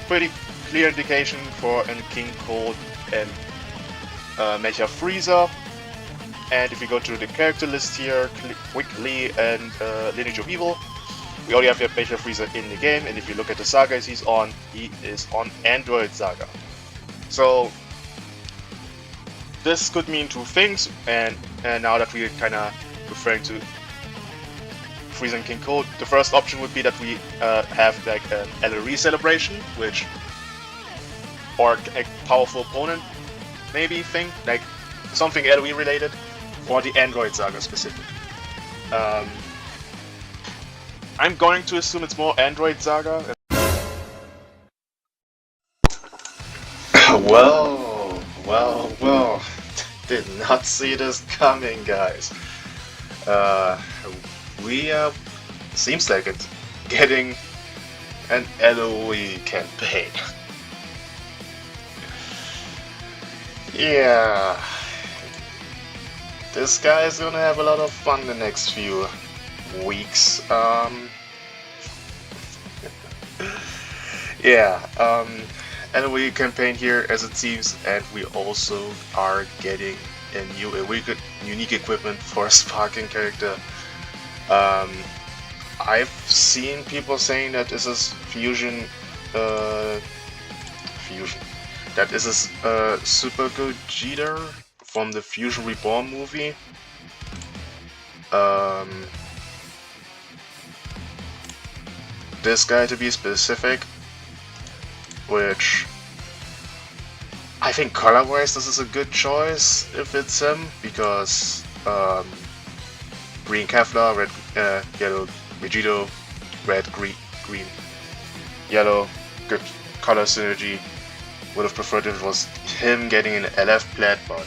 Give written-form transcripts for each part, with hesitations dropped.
pretty clear indication for a King Cold and Mecha Freezer. And if we go to the character list here quickly, and Lineage of Evil, we already have Mecha Freezer in the game, and if you look at the sagas he's on, he is on Android Saga. So this could mean two things, and now that we're kind of referring to Freezer and King Cold, the first option would be that we have like an LoE celebration, or a powerful opponent maybe thing, like something LoE related for the Android Saga specific. I'm going to assume it's more Android Saga. Well, did not see this coming, guys. We seems like it's getting an LoE campaign. Yeah, this guy is gonna have a lot of fun the next few weeks. LoE campaign here as it seems, and we also are getting a unique equipment for a sparking character. I've seen people saying that this is Fusion. That this is Super Gogeta from the Fusion Reborn movie. This guy to be specific, which I think color-wise this is a good choice if it's him, because green Kevlar, red, yellow Vegito, red, green, yellow, good color synergy. Would have preferred if it was him getting an LF plat, but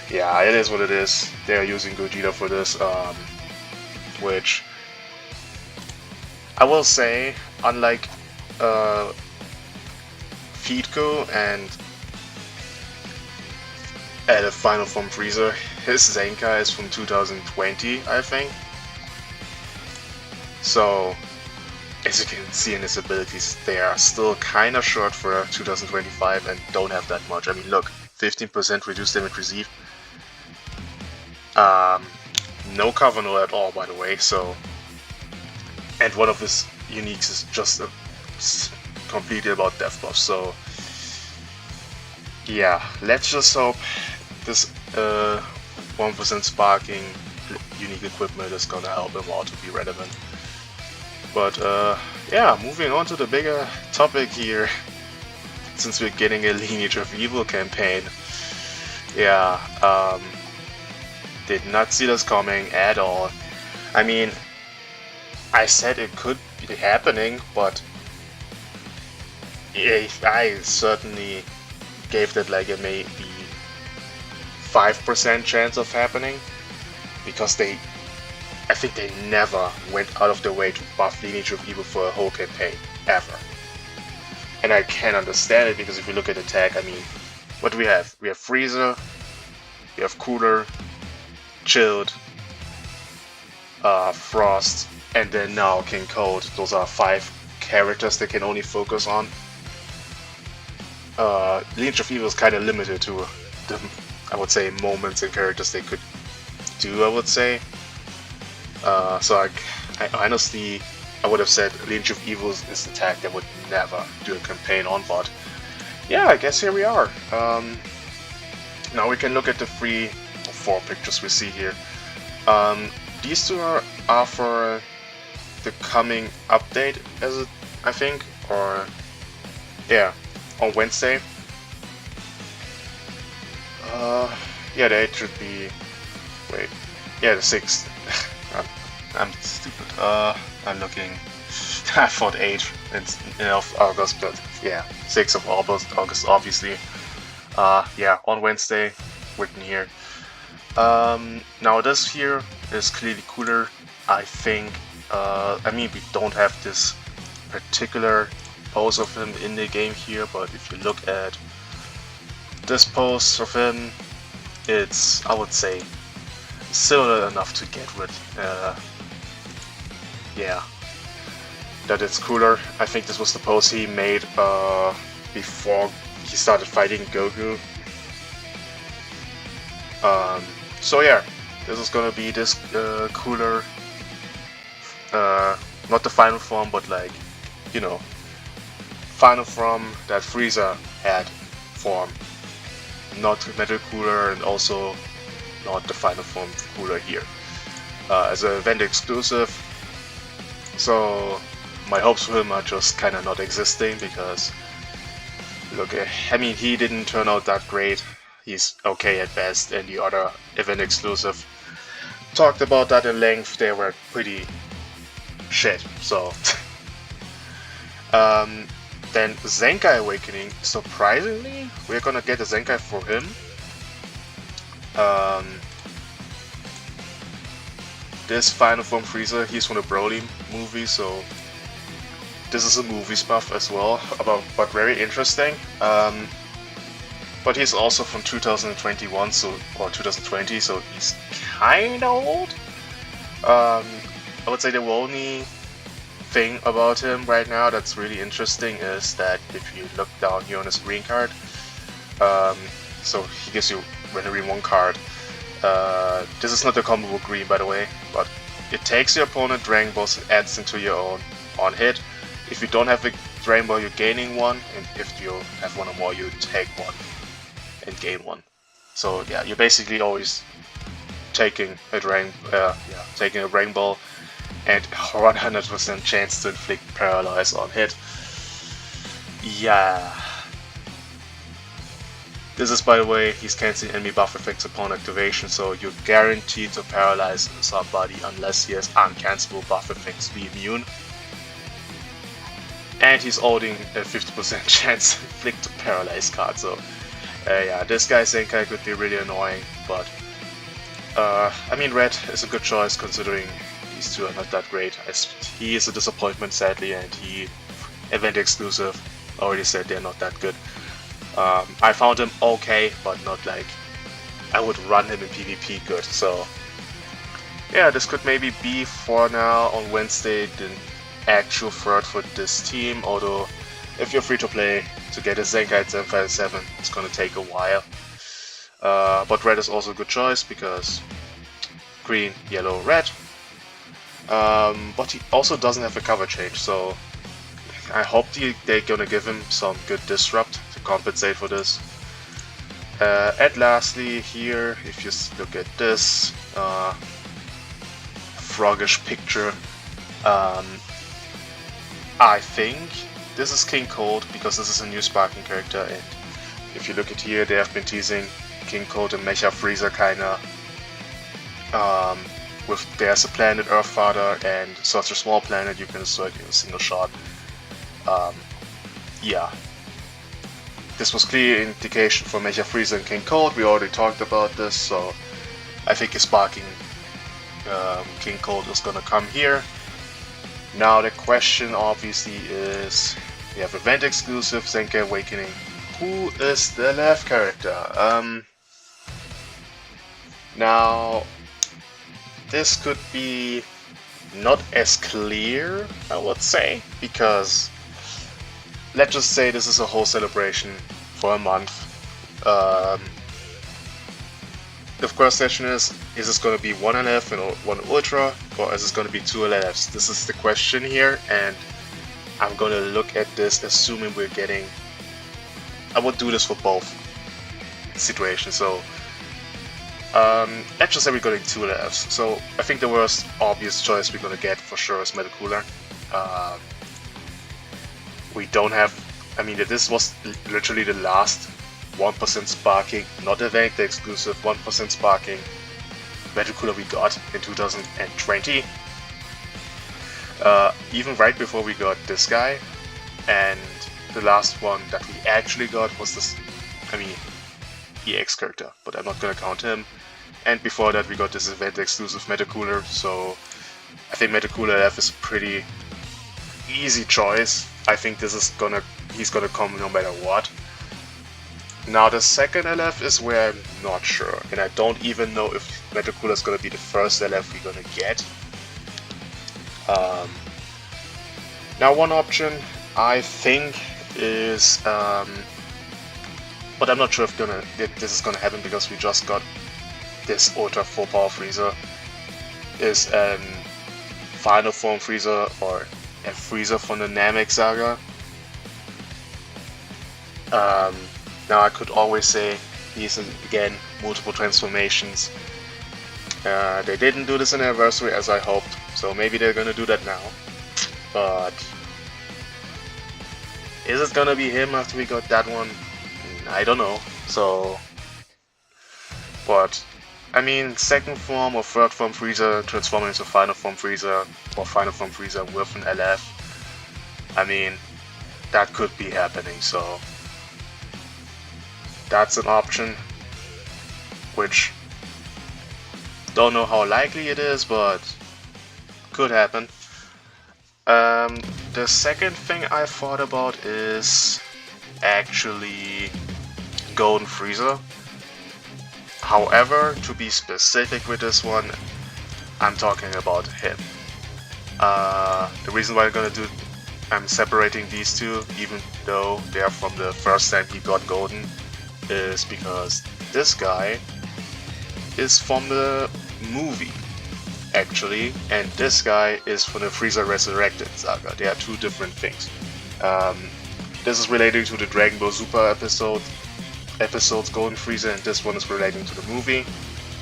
yeah, it is what it is. They're using Gogeta for this, which I will say, unlike Feedco and the Final Form Freezer, his Zenkai is from 2020, I think. So, as you can see in his abilities, they are still kind of short for 2025 and don't have that much. I mean, look, 15% reduced damage received. No cover no at all, by the way, so... And one of his uniques is just completely about death buff, so... Yeah, let's just hope this 1% sparking unique equipment is gonna help him out to be relevant. But yeah, moving on to the bigger topic here, since we're getting a Lineage of Evil campaign. Yeah, did not see this coming at all. I mean, I said it could be happening, but I certainly gave that like a maybe 5% chance of happening, because I think they never went out of their way to buff Lineage of Evil for a whole campaign, ever. And I can understand it, because if you look at attack, I mean, what do we have? We have Freezer, we have Cooler, Chilled, Frost, and then now King Cold. Those are 5 characters they can only focus on. Lineage of Evil is kind of limited to the, I would say, moments and characters they could do, I would say. So I honestly, I would have said Lineage of Evil is the tag that would never do a campaign on, but yeah, I guess here we are. Now we can look at the 3 or 4 pictures we see here. These two are for the coming update, I think, or yeah, on Wednesday. Yeah, the 8th should be, wait, yeah, the 6th. I'm stupid. I'm looking. I thought 8th of August, but yeah, 6th of August, obviously. Yeah, on Wednesday, written here. Now this here is clearly Cooler. I think. I mean, we don't have this particular pose of him in the game here, but if you look at this pose of him, it's, I would say, similar enough to get rid. Yeah, that it's cooler. I think this was the pose he made before he started fighting Goku. So yeah, this is gonna be this cooler, not the final form, but like, you know, final form that Frieza had form, not Metal Cooler, and also not the final form cooler here. As an event exclusive, so my hopes for him are just kind of not existing, because look, I mean, he didn't turn out that great. He's okay at best, and the other event exclusive talked about that in length. They were pretty shit. So then Zenkai Awakening, surprisingly, we're gonna get a Zenkai for him. This Final Form Frieza, he's from the Broly movie, so this is a movie stuff as well, but very interesting. But he's also from 2021, or 2020, so he's kinda old. I would say the only thing about him right now that's really interesting is that if you look down here on his green card, so he gives you randomly one card. This is not the combo green, by the way, but it takes your opponent Dragon Balls and adds into your own on hit. If you don't have a Dragon Ball, you're gaining one, and if you have one or more, you take one and gain one. So yeah, you're basically always taking a Dragon Ball and 100% chance to inflict paralyze on hit. Yeah. This is, by the way, he's canceling enemy buff effects upon activation, so you're guaranteed to paralyze somebody unless he has uncancelable buff effects to be immune. And he's holding a 50% chance to inflict a paralyze card, so yeah, this guy's Zenkai could be really annoying, but I mean, Red is a good choice considering these two are not that great. He is a disappointment, sadly, and he, event exclusive, already said they're not that good. I found him okay, but not like I would run him in PvP good, so yeah, this could maybe be for now on Wednesday the actual third for this team, although if you're free to play to get a Zenkai 757, it's gonna take a while. But red is also a good choice because green, yellow, red. But he also doesn't have a cover change, so I hope they're gonna give him some good disrupt to compensate for this. And lastly, here, if you look at this froggish picture, I think this is King Cold because this is a new Sparking character, and if you look at here, they have been teasing King Cold and Mecha Frieza kinda. With there's a planet Earthfather and such a small planet you can destroy it in a single shot. Yeah. This was clear indication for Mecha Frieza and King Cold. We already talked about this, so I think his Sparking King Cold is gonna come here. Now the question obviously is, we have event exclusive Zenkai Awakening. Who is the left character? Now this could be not as clear, I would say, because let's just say this is a whole celebration for a month. The first question is this going to be one LF and one Ultra, or is this going to be two LFs? This is the question here, and I'm going to look at this assuming we're getting... I would do this for both situations, so let's just say we're getting two LFs. So I think the worst obvious choice we're going to get for sure is Metal Cooler. We don't have... I mean, this was literally the last 1% sparking, not event exclusive, 1% sparking Metal Cooler we got in 2020. Even right before we got this guy, and the last one that we actually got was this, I mean, EX character, but I'm not gonna count him. And before that we got this event exclusive Metal Cooler, so I think Metal Cooler F is a pretty easy choice. I think this is he's gonna come no matter what. Now the second LF is where I'm not sure, and I don't even know if Metal Cooler is gonna be the first LF we're gonna get. Now one option I think is, but I'm not sure if this is gonna happen because we just got this Ultra Full Power Freezer, is an Final Form Freezer or a Freezer from the Namek Saga. Now I could always say these are again multiple transformations. They didn't do this in Anniversary as I hoped, so maybe they're gonna do that now. But is it gonna be him after we got that one? I don't know. So, but I mean, second form or third form Freezer transforming into Final Form Freezer or Final Form Freezer with an LF. I mean, that could be happening. So that's an option, which don't know how likely it is, but could happen. The second thing I thought about is actually Golden Freezer. However, to be specific with this one, I'm talking about him. The reason why I'm separating these two, even though they are from the first time he got Golden, is because this guy is from the movie, actually, and this guy is from the Freezer Resurrected saga. They are two different things. This is relating to the Dragonball Super episodes Golden Freezer, and this one is relating to the movie.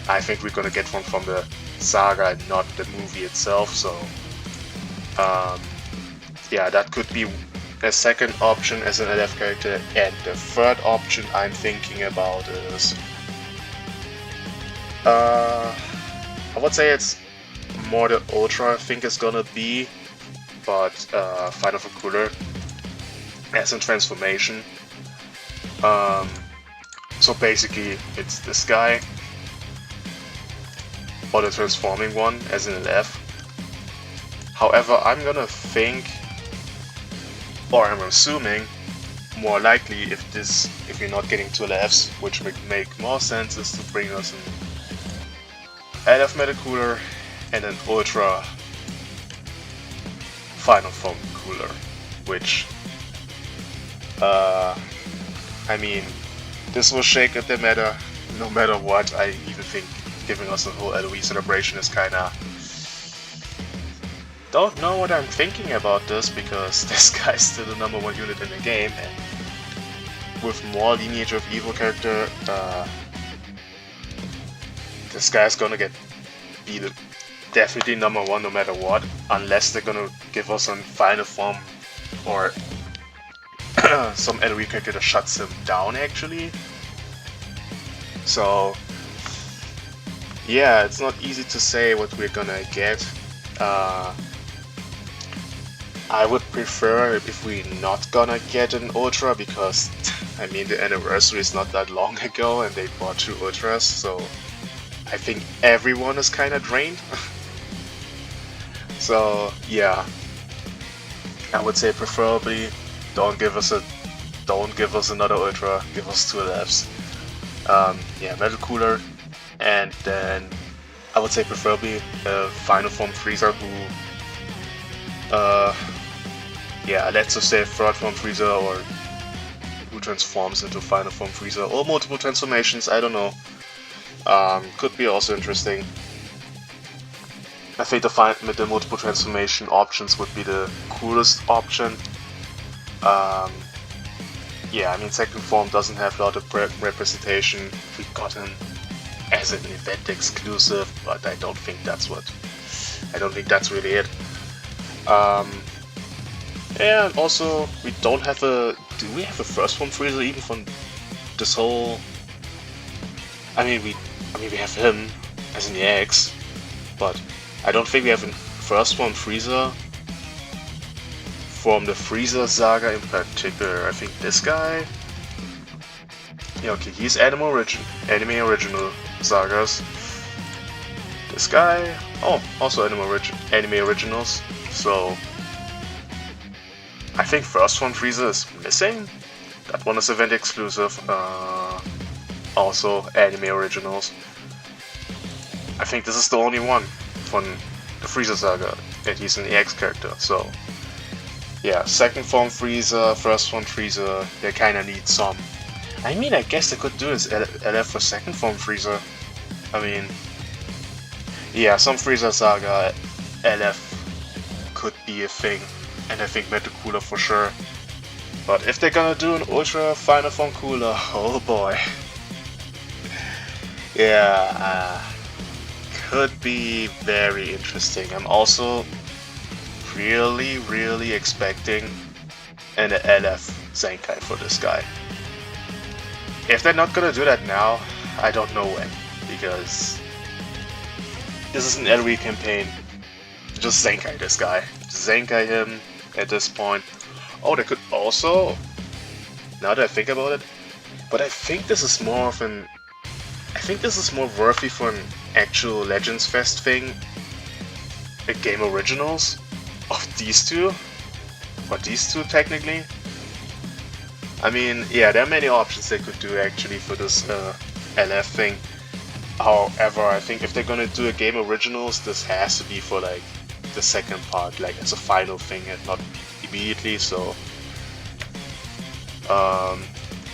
I think we're gonna get one from the saga and not the movie itself, so yeah, that could be a second option as an LF character. And the third option I'm thinking about is I would say it's more the Ultra I think is gonna be, but Final Form Cooler as a transformation. So basically it's this guy, or the transforming one as an LF. However, I'm gonna think, or I'm assuming, more likely if you're not getting two LFs, which would make more sense, is to bring us an LF Metal Cooler and an Ultra Final Form Cooler, which I mean, this will shake up the meta no matter what. I even think giving us a whole LoE celebration is kinda... Don't know what I'm thinking about this, because this guy's still the #1 unit in the game, and with more Lineage of Evil character, this guy's gonna be the definitely #1 no matter what, unless they're gonna give us some Final Form or some LoE character that shuts him down actually. So yeah, it's not easy to say what we're gonna get. I would prefer if we're not gonna get an Ultra, because I mean the anniversary is not that long ago and they bought 2 Ultras, so I think everyone is kinda drained. So yeah, I would say preferably don't give us another Ultra, give us 2 LFs. Yeah, Metal Cooler, and then I would say preferably a Final Form Freezer who, yeah, let's just say Third Form Freezer, or who transforms into Final Form Freezer, or multiple transformations, I don't know. Could be also interesting. I think the multiple transformation options would be the coolest option. Yeah, I mean, second form doesn't have a lot of representation. We got him as an event exclusive, but I don't think that's really it. And also, we don't have do we have a first form Freezer even from this whole... I mean we have him as an EX, but I don't think we have a first form Freezer from the Freezer saga in particular. I think this guy... Yeah, okay, he's anime original sagas. This guy... Oh, also anime originals. So I think first form Freezer is missing. That one is event exclusive. Also anime originals. I think this is the only one from the Freezer saga, and he's an EX character, so Yeah, second form Freezer, first form Freezer, they kinda need some. I mean, I guess they could do this LF for second form Freezer. I mean, yeah, some Freezer Saga LF could be a thing, and I think Metacooler for sure. But if they're gonna do an Ultra Final Form Cooler, oh boy. Yeah, could be very interesting. I'm also really expecting an LF Zenkai for this guy. If they're not gonna do that now, I don't know when, because this is an LoE campaign. Just Zenkai this guy. Zenkai him at this point. Oh, they could also, now that I think about it, but I think this is more of an, I think this is more worthy for an actual Legends Fest thing. A game originals of these two, or these two technically. I mean, yeah, there are many options they could do actually for this LF thing. However, I think if they're gonna do a game originals, this has to be for like the second part, like as a final thing and not immediately, so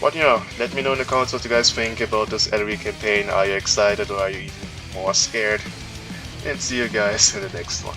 but you know, let me know in the comments what you guys think about this LoE campaign. Are you excited or are you even more scared? And see you guys in the next one.